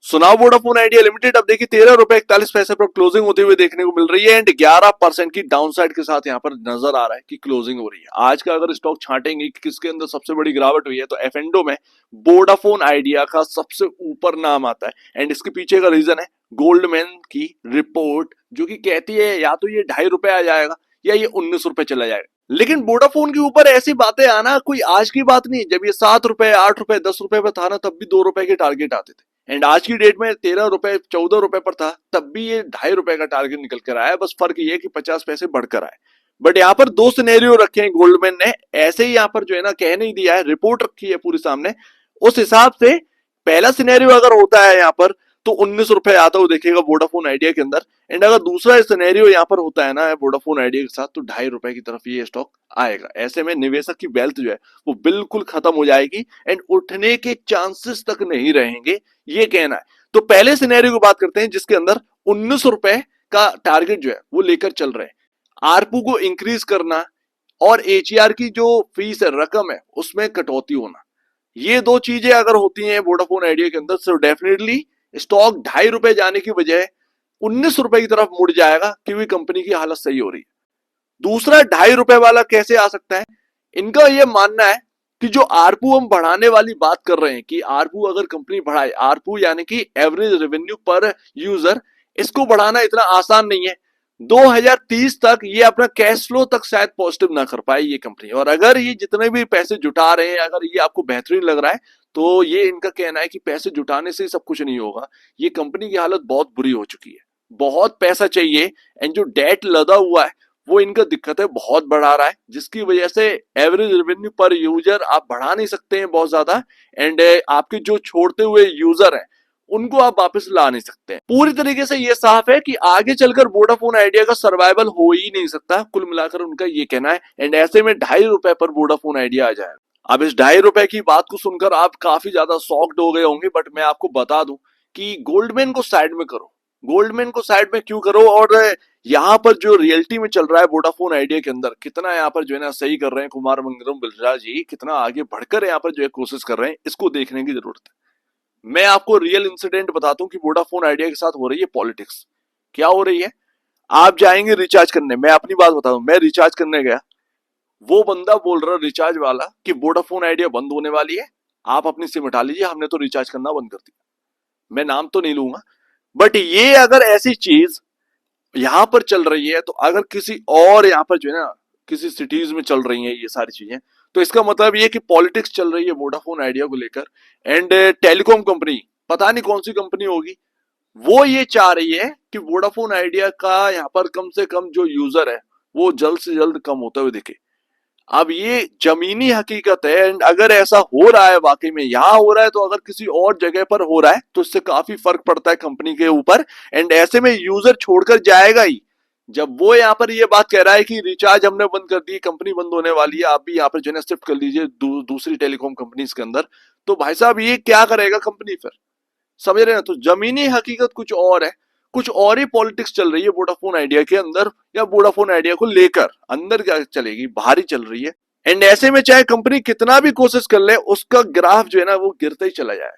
सुनाओ Vodafone idea limited अब देखिए 13 रुपए 41 पैसे पर क्लोजिंग होते हुए देखने को मिल रही है एंड 11% की डाउनसाइड के साथ यहाँ पर नजर आ रहा है कि क्लोजिंग हो रही है। आज का अगर स्टॉक छांटेंगे कि किसके अंदर सबसे बड़ी गिरावट हुई है तो एफएनडो में वोडाफोन आइडिया का सबसे ऊपर नाम आता है एंड इसके पीछे का रीजन है गोल्डमैन की रिपोर्ट जो कि कहती है या तो ये 2.5 रुपए आ जाएगा या ये 19 रुपए चला जाएगा। लेकिन वोडाफोन के ऊपर ऐसी बातें आना कोई आज की बात नहीं। जब ये 7 रुपए 8 रुपए 10 रुपए पर था ना तब भी 2 रुपए के टारगेट आते थे एंड आज की डेट में 13 रुपए 14 रुपए पर था तब भी ये 2.5 रुपए का टारगेट निकल कर आया। बस फर्क ये है कि 50 पैसे बढ़कर आए। बट यहाँ पर दो सिनेरियो रखे हैं गोल्डमैन ने, ऐसे ही यहाँ पर जो है ना कह नहीं दिया है, रिपोर्ट रखी है पूरे सामने। उस हिसाब से पहला सिनेरियो अगर होता है यहाँ पर तो 19 रुपए आता हुआ देखेगा वोडाफोन आइडिया के अंदर एंड अगर दूसरा सिनेरियो यहाँ पर होता है ना वोडाफोन आइडिया के साथ तो 2.5 रुपए की तरफ ये स्टॉक आएगा। ऐसे में निवेशक की वेल्थ जो है वो बिल्कुल खत्म हो जाएगी एंड उठने के चांसेस तक नहीं रहेंगे, ये कहना है। तो पहले सिनेरियो की बात करते हैं जिसके अंदर 19 रुपए का टारगेट जो है वो लेकर चल रहे हैं। आरपू को इंक्रीज करना और एचईआर की जो फीस है रकम है उसमें कटौती होना, ये दो चीजें अगर होती हैं वोडाफोन आइडिया के अंदर तो डेफिनेटली स्टॉक 2.5 रुपए जाने की बजाय 19 रुपए की तरफ मुड़ जाएगा क्योंकि कंपनी की हालत सही हो रही है। दूसरा 2.5 रुपए वाला कैसे आ सकता है, इनका यह मानना है कि जो आरपू हम बढ़ाने वाली बात कर रहे हैं कि आरपू अगर कंपनी बढ़ाए, आरपू यानी कि एवरेज रेवेन्यू पर यूजर, इसको बढ़ाना इतना आसान नहीं है। 2030 तक ये अपना कैश फ्लो तक शायद पॉजिटिव ना कर पाए ये कंपनी। और अगर ये जितने भी पैसे जुटा रहे हैं अगर ये आपको बेहतरीन लग रहा है तो ये इनका कहना है कि पैसे जुटाने से सब कुछ नहीं होगा, ये कंपनी की हालत बहुत बुरी हो चुकी है, बहुत पैसा चाहिए एंड जो डेट लदा हुआ है वो इनका दिक्कत है बहुत बढ़ा रहा है, जिसकी वजह से एवरेज रेवेन्यू पर यूजर आप बढ़ा नहीं सकते हैं बहुत ज्यादा एंड आपके जो छोड़ते हुए यूजर हैं उनको आप वापस ला नहीं सकते। पूरी तरीके से ये साफ है कि आगे चलकर वोडाफोन आइडिया का सर्वाइवल हो ही नहीं सकता, कुल मिलाकर उनका ये कहना है एंड ऐसे में 2.5 रुपए पर वोडाफोन आइडिया आ जाएगा। अब इस 2.5 रुपए की बात को सुनकर आप काफी ज्यादा शॉक्ड हो गए होंगे, बट मैं आपको बता दूं कि गोल्डमैन को साइड में करो। गोल्डमैन को साइड में क्यों करो, और यहाँ पर जो रियलिटी में चल रहा है वोडाफोन आइडिया के अंदर कितना यहाँ पर जो है ना सही कर रहे हैं कुमार मंगलम बिलरा जी, कितना आगे बढ़कर यहाँ पर जो है कोशिश कर रहे हैं, इसको देखने की जरूरत है। मैं आपको रियल इंसिडेंट बताता हूँ कि वोडाफोन आइडिया के साथ हो रही है पॉलिटिक्स। क्या हो रही है, आप जाएंगे रिचार्ज करने, मैं अपनी बात बता दूं, मैं रिचार्ज करने गया, वो बंदा बोल रहा रिचार्ज वाला कि वोडाफोन आइडिया बंद होने वाली है, आप अपनी सिम हटा लीजिए, हमने तो रिचार्ज करना बंद कर दिया। मैं नाम तो नहीं लूंगा, बट ये अगर ऐसी चीज यहां पर चल रही है तो अगर किसी और यहाँ पर जो है ना किसी सिटीज में चल रही है ये सारी चीजें, तो इसका मतलब ये कि पॉलिटिक्स चल रही है वोडाफोन आइडिया को लेकर एंड टेलीकॉम कंपनी, पता नहीं कौन सी कंपनी होगी, वो ये चाह रही है कि वोडाफोन आइडिया का यहाँ पर कम से कम जो यूजर है वो जल्द से जल्द कम होते हुए दिखे। अब ये जमीनी हकीकत है एंड अगर ऐसा हो रहा है वाकई में यहां हो रहा है तो अगर किसी और जगह पर हो रहा है तो इससे काफी फर्क पड़ता है कंपनी के ऊपर एंड ऐसे में यूजर छोड़कर जाएगा ही। जब वो यहाँ पर ये बात कह रहा है कि रिचार्ज हमने बंद कर दी, कंपनी बंद होने वाली है, आप भी यहाँ पर जो है शिफ्ट कर लीजिए दूसरी टेलीकॉम कंपनीज के अंदर, तो भाई साहब ये क्या करेगा कंपनी फिर, समझ रहे हैं। तो जमीनी हकीकत कुछ और है, कुछ और ही पॉलिटिक्स चल रही है वोडाफोन आइडिया के अंदर, या वोडाफोन आइडिया को लेकर अंदर क्या चलेगी, बाहर ही चल रही है एंड ऐसे में चाहे कंपनी कितना भी कोशिश कर ले उसका ग्राफ जो है ना वो गिरता ही चला जाए,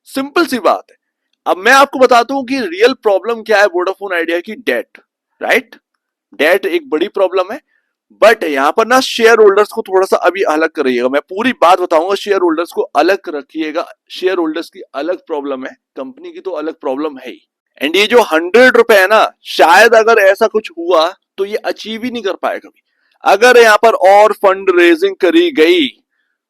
सिंपल सी बात है। अब मैं आपको बताता हूं कि रियल प्रॉब्लम क्या है वोडाफोन आइडिया की, डेट, राइट, डेट एक बड़ी प्रॉब्लम है। बट यहां पर ना शेयर होल्डर्स को थोड़ा सा अभी अलग करिएगा, मैं पूरी बात बताऊंगा, शेयर होल्डर्स को अलग रखिएगा, शेयर होल्डर्स की अलग प्रॉब्लम है, कंपनी की तो अलग प्रॉब्लम है ही। एंड ये जो 100 रुपए है ना, शायद अगर ऐसा कुछ हुआ तो ये अचीव ही नहीं कर पाए कभी। अगर यहाँ पर और फंड रेजिंग करी गई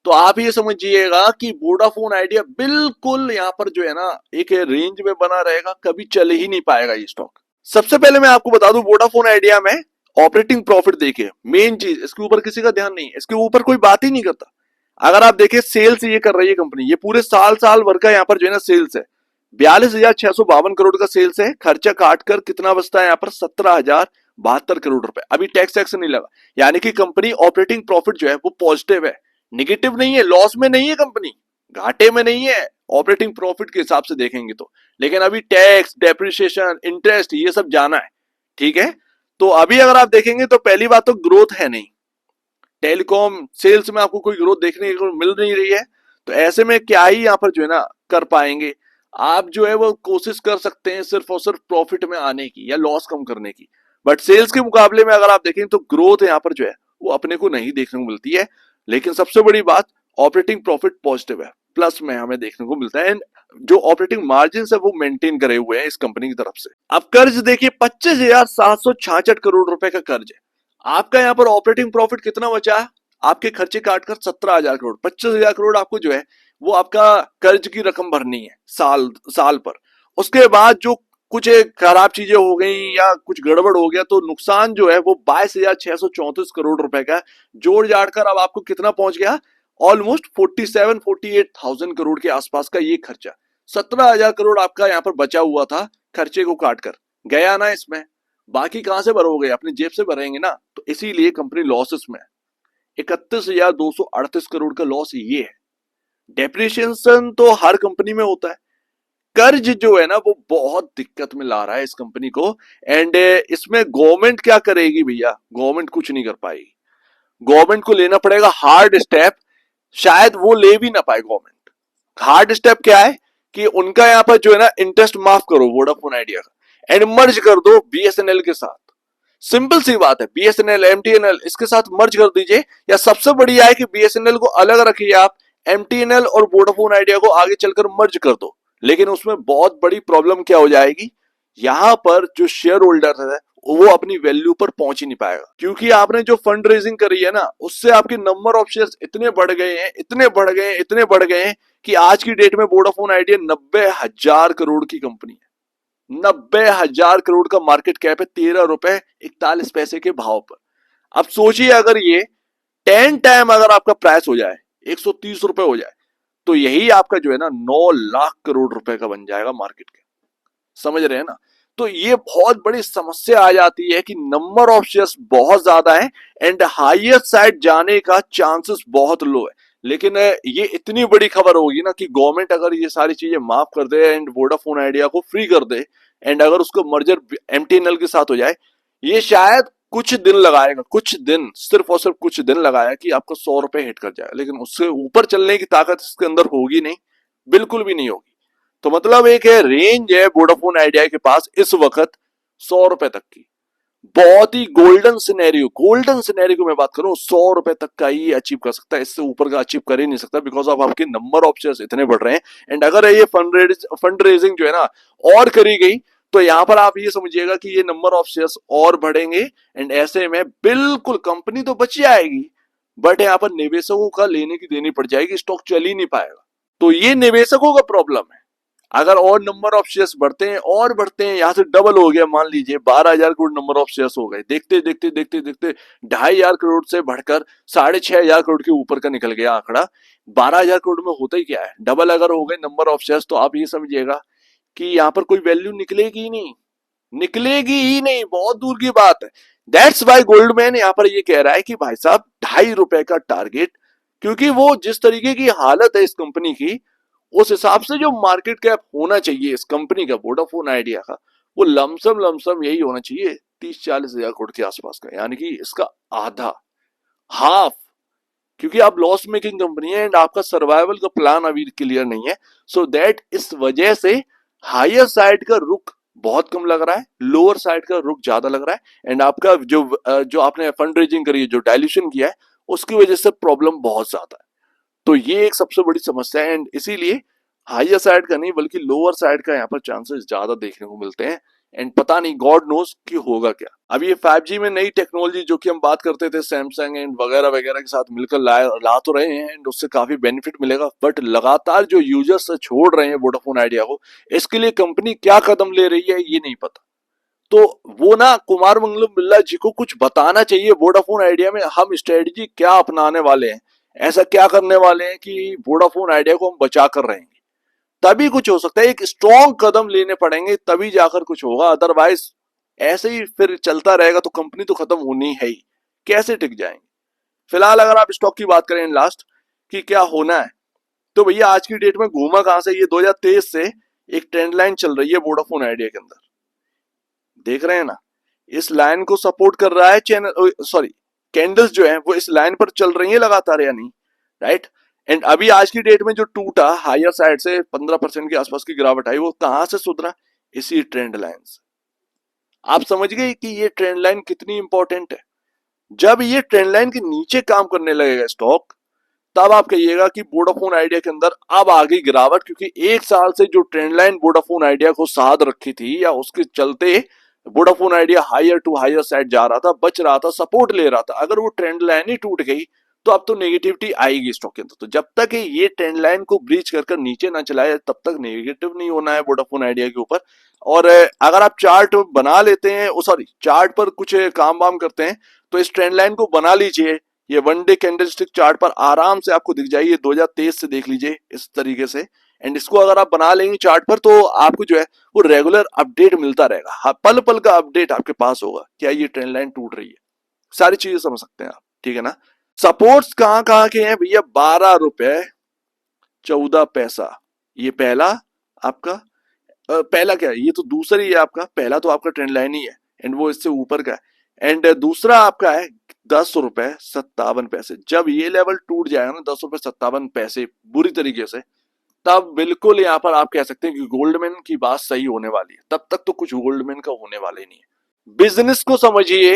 तो आप ये समझिएगा कि वोडाफोन आइडिया बिल्कुल यहाँ पर जो है ना एक रेंज में बना रहेगा, कभी चल ही नहीं पाएगा ये स्टॉक। सबसे पहले मैं आपको बता दूं वोडाफोन आइडिया में ऑपरेटिंग प्रॉफिट देखिए, मेन चीज, इसके ऊपर किसी का ध्यान नहीं है, इसके ऊपर कोई बात ही नहीं करता। अगर आप देखिए सेल्स ये कर रही है कंपनी, ये पूरे साल भर का यहाँ पर जो है ना सेल्स है 42,652 करोड़ का सेल्स है, खर्चा काटकर कितना बचता है यहाँ पर 17,072 करोड़ रुपए, अभी टैक्स वैक्स नहीं लगा, यानी कि कंपनी ऑपरेटिंग प्रॉफिट जो है वो पॉजिटिव है, निगेटिव नहीं है, लॉस में नहीं है कंपनी, घाटे में नहीं है ऑपरेटिंग प्रॉफिट के हिसाब से देखेंगे तो। लेकिन अभी टैक्स, डेप्रिसिएशन, इंटरेस्ट ये सब जाना है, ठीक है। तो अभी अगर आप देखेंगे तो पहली बात तो ग्रोथ है नहीं, टेलीकॉम सेल्स में आपको कोई ग्रोथ देखने को मिल नहीं रही है, तो ऐसे में क्या ही यहाँ पर जो है ना कर पाएंगे। आप जो है वो कोशिश कर सकते हैं सिर्फ और सिर्फ प्रॉफिट में आने की या लॉस कम करने की, बट सेल्स के मुकाबले में अगर आप देखें तो ग्रोथ यहाँ पर जो है वो अपने को नहीं देखने को मिलती है। लेकिन सबसे बड़ी बात, ऑपरेटिंग प्रॉफिट पॉजिटिव है, प्लस में हमें देखने को मिलता है, एंड जो ऑपरेटिंग मार्जिन है वो मेंटेन करे हुए हैं इस कंपनी की तरफ से। अब कर्ज देखिए, 25,766 करोड़ रुपए का कर्ज है। आपका यहाँ पर ऑपरेटिंग प्रॉफिट कितना बचा है, आपके खर्चे काटकर 17,000 करोड़, 25,000 करोड़ आपको जो है वो आपका कर्ज की रकम भरनी है साल साल पर। उसके बाद जो कुछ खराब चीजें हो गई या कुछ गड़बड़ हो गया तो नुकसान जो है वो 22,634 करोड़ रुपए का है। जोड़ जाड़ कर अब आपको कितना पहुंच गया, ऑलमोस्ट 47-48,000 करोड़ के आसपास का ये खर्चा। 17,000 करोड़ आपका यहाँ पर बचा हुआ था खर्चे को काट कर, गया ना इसमें, बाकी कहां से भरोगे, अपनी जेब से भरेंगे ना, तो इसीलिए कंपनी लॉसेस में है। 31,238 करोड़ का लॉस ये है। डेप्रिसिएशन तो हर कंपनी में होता है, कर्ज जो है ना वो बहुत दिक्कत में ला रहा है इस कंपनी को। एंड इसमें गवर्नमेंट क्या करेगी भैया, गवर्नमेंट कुछ नहीं कर पाएगी। गवर्नमेंट को लेना पड़ेगा हार्ड स्टेप, शायद वो ले भी ना पाए गवर्नमेंट। हार्ड स्टेप क्या है कि उनका यहाँ पर जो है ना इंटरेस्ट माफ करो वोडाफोन आइडिया का, एंड मर्ज कर दो बीएसएनएल के साथ। सिंपल सी बात है, बीएसएनएल एमटीएनएल इसके साथ मर्ज कर दीजिए, या सबसे बढ़िया है कि बीएसएनएल को अलग रखिए आप, एमटीएनएल और वोडाफोन आइडिया को आगे चलकर मर्ज कर दो। लेकिन उसमें बहुत बड़ी प्रॉब्लम क्या हो जाएगी, यहां पर जो शेयर होल्डर है वो अपनी वैल्यू पर पहुंच ही नहीं पाएगा, क्योंकि आपने जो फंड रेजिंग करी है ना उससे आपके नंबर ऑफ शेयर्स इतने बढ़ गए हैं, इतने बढ़ गए हैं, इतने बढ़ गए हैं कि आज की डेट में वोडाफोन आइडिया 90,000 करोड़ की कंपनी है। 90,000 करोड़ का मार्केट कैप है, 13 रुपए 41 पैसे के भाव पर। अब सोचिए अगर ये 10 टाइम अगर आपका प्राइस हो जाए, 130 रुपए हो जाए, तो यही आपका जो है ना 9 लाख करोड़ रुपए का बन जाएगा मार्केट के। समझ रहे हैं ना। तो ये बहुत बड़ी समस्या आ जाती है कि नंबर ऑफ शेयर्स बहुत ज्यादा है एंड हाईएस्ट साइड जाने का चांसेस बहुत लो है। लेकिन ये इतनी बड़ी खबर होगी ना कि गवर्नमेंट अगर ये सारी चीजें माफ कर दे एंड वोडाफोन आइडिया को फ्री कर दे, एंड अगर उसको मर्जर एमटीएनएल के साथ हो जाए, ये शायद कुछ दिन लगाएगा, कुछ दिन, सिर्फ और सिर्फ कुछ दिन लगाया कि आपको 100 रुपए हिट कर जाए, लेकिन उससे ऊपर चलने की ताकत इसके अंदर होगी नहीं, बिल्कुल भी नहीं होगी। तो मतलब एक है रेंज है वोडाफोन आइडिया के पास इस वक्त 100 रुपए तक की, बहुत ही गोल्डन सिनेरियो की मैं बात करूं, 100 रुपए तक का ही अचीव कर सकता है, इससे ऊपर का अचीव कर ही नहीं सकता, बिकॉज ऑफ आपके नंबर ऑफ शेयर्स इतने बढ़ रहे हैं। एंड अगर ये फंड रेजिंग जो है ना और करी गई तो यहां पर आप ये समझिएगा कि ये नंबर ऑफ शेयर्स और बढ़ेंगे, एंड ऐसे में बिल्कुल कंपनी तो बच जाएगी, बट यहाँ पर निवेशकों का लेने की देनी पड़ जाएगी, स्टॉक चल ही नहीं पाएगा। तो ये निवेशकों का प्रॉब्लम है। अगर और नंबर ऑफ शेयर्स बढ़ते हैं और बढ़ते हैं, यहां से डबल हो गया, मान लीजिए 12,000 करोड़ नंबर ऑफ शेयर्स हो गए, देखते देखते देखते देखते 2,500 करोड़ से बढ़कर 6,500 करोड़ के ऊपर का निकल गया आंकड़ा। 12,000 करोड़ में होता ही क्या है, डबल अगर हो गए नंबर ऑफ शेयर्स, तो आप ये समझिएगा कि यहाँ पर कोई वैल्यू निकलेगी ही नहीं, निकलेगी ही नहीं, बहुत दूर की बात है। दैट्स वाई गोल्डमैन यहाँ पर ये कह रहा है कि भाई साहब 2.5 रुपए का टारगेट, क्योंकि वो जिस तरीके की हालत है इस कंपनी की, उस हिसाब से जो मार्केट कैप होना चाहिए इस कंपनी का, वोडाफोन आइडिया का, वो लमसम लमसम यही होना चाहिए 30-40 हजार करोड़ के आसपास का, यानी कि इसका आधा, हाफ। क्योंकि आप लॉस मेकिंग कंपनी है एंड आपका सर्वाइवल का प्लान अभी क्लियर नहीं है, सो दैट इस वजह से हायर साइड का रुख बहुत कम लग रहा है, लोअर साइड का रुख ज्यादा लग रहा है, एंड आपका जो आपने फंड रेजिंग करी है, जो डायल्यूशन किया है, उसकी वजह से प्रॉब्लम बहुत ज्यादा है। तो ये एक सबसे बड़ी समस्या है, एंड इसीलिए हायर साइड का नहीं बल्कि लोअर साइड का यहाँ पर चांसेस ज्यादा देखने को मिलते हैं। एंड पता नहीं, गॉड नोस कि होगा क्या। अब ये 5G में नई टेक्नोलॉजी जो कि हम बात करते थे सैमसंग एंड वगैरह वगैरह के साथ मिलकर ला तो रहे हैं, एंड उससे काफी बेनिफिट मिलेगा, बट लगातार जो यूजर्स छोड़ रहे हैं वोडाफोन आइडिया को, इसके लिए कंपनी क्या कदम ले रही है ये नहीं पता। तो वो ना कुमार मंगलम बिरला जी को कुछ बताना चाहिए, वोडाफोन आइडिया में हम स्ट्रेटजी क्या अपनाने वाले हैं, ऐसा क्या करने वाले हैं कि वोडाफोन आइडिया को हम बचा कर रहेंगे, तभी कुछ हो सकता है। एक स्ट्रॉन्ग कदम लेने पड़ेंगे तभी जाकर कुछ होगा, अदरवाइज ऐसे ही फिर चलता रहेगा तो कंपनी तो खत्म होनी है ही, कैसे टिक जाएंगे। फिलहाल अगर आप स्टॉक की बात करें लास्ट कि क्या होना है, तो भैया आज की डेट में घूमा कहां से, ये 2023 से एक ट्रेंड लाइन चल रही है वोडाफोन आइडिया के अंदर, देख रहे हैं ना, इस लाइन को सपोर्ट कर रहा है चैनल, सॉरी कैंडल्स जो है वो इस लाइन पर चल रही है लगातार या नहीं, राइट। एंड अभी आज की डेट में जो टूटा हायर साइड से 15% के आसपास की गिरावट आई, वो कहां से सुधरा? इसी ट्रेंड लाइन से। आप समझ गए कि ये ट्रेंड लाइन कितनी इंपॉर्टेंट है। जब ये ट्रेंड लाइन के नीचे काम करने लगेगा स्टॉक, तब आप कहिएगा कि वोडाफोन आइडिया के अंदर अब आ गई गिरावट, क्योंकि एक साल से जो ट्रेंड लाइन वोडाफोन आइडिया को साध रखी थी, या उसके चलते Vodafone Idea higher to higher side जा रहा था, बच रहा था, सपोर्ट ले रहा था, अगर वो ट्रेंड लाइन ही टूट गई तो अब तो नेगेटिविटी आएगी स्टॉक के अंदर। तो जब तक ये ट्रेंड लाइन को ब्रीच कर नीचे ना चलाए, तब तक नेगेटिव नहीं होना है वोडाफोन आइडिया के ऊपर। और अगर आप चार्ट बना लेते हैं, सॉरी चार्ट पर कुछ काम वाम करते हैं, तो इस ट्रेंड लाइन को बना लीजिए। ये वन डे कैंडलस्टिक चार्ट पर आराम से आपको दिख जाएगी, 2023 से देख लीजिए इस तरीके से। एंड इसको अगर आप बना लेंगे चार्ट पर, तो आपको जो है वो रेगुलर अपडेट मिलता रहेगा। हाँ, पल पल का अपडेट आपके पास होगा, क्या ये ट्रेंड लाइन टूट रही है, सारी चीजें समझ सकते हैं आप, ठीक है ना। सपोर्ट्स कहां कहां के हैं भैया? 12 रुपए 14 पैसा, ये पहला आपका पहला क्या है, ये तो दूसरा ही है आपका, पहला तो आपका ट्रेंड लाइन ही है, एंड वो इससे ऊपर का है। एंड दूसरा आपका है 10 रुपए 57 पैसे। जब ये लेवल टूट जाएगा ना, 10 रुपए 57 पैसे बुरी तरीके से, तब बिल्कुल यहाँ पर आप कह सकते हैं कि गोल्डमैन की बात सही होने वाली है। तब तक तो कुछ गोल्डमैन का होने वाला ही नहीं है। बिजनेस को समझिए,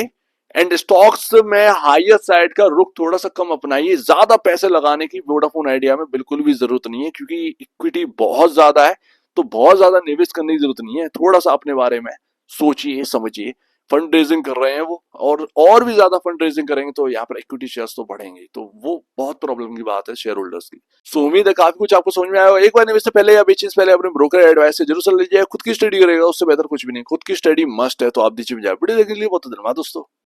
एंड स्टॉक्स में हायर साइड का रुख थोड़ा सा कम अपनाइए। ज्यादा पैसे लगाने की वोडाफोन आइडिया में बिल्कुल भी जरूरत नहीं है, क्योंकि इक्विटी बहुत ज्यादा है, तो बहुत ज्यादा निवेश करने की जरूरत नहीं है। थोड़ा सा अपने बारे में सोचिए समझिए। फंड रेजिंग कर रहे हैं वो, और भी ज्यादा फंड रेजिंग करेंगे तो यहाँ पर इक्विटी शेयर्स तो बढ़ेंगे, तो वो बहुत प्रॉब्लम की बात है शेयर होल्डर्स की। सो उम्मीद है काफी कुछ आपको समझ में आया होगा। एक बार निवेश से पहले या बेचने से पहले अपने ब्रोकर एडवाइस से जरूर सुन लीजिए। खुद की स्टडी करेगा, उससे बेहतर कुछ भी नहीं। खुद की स्टडी मस्ट है, तो आप दीजिए वीडियो देखने के लिए बहुत धन्यवाद दोस्तों।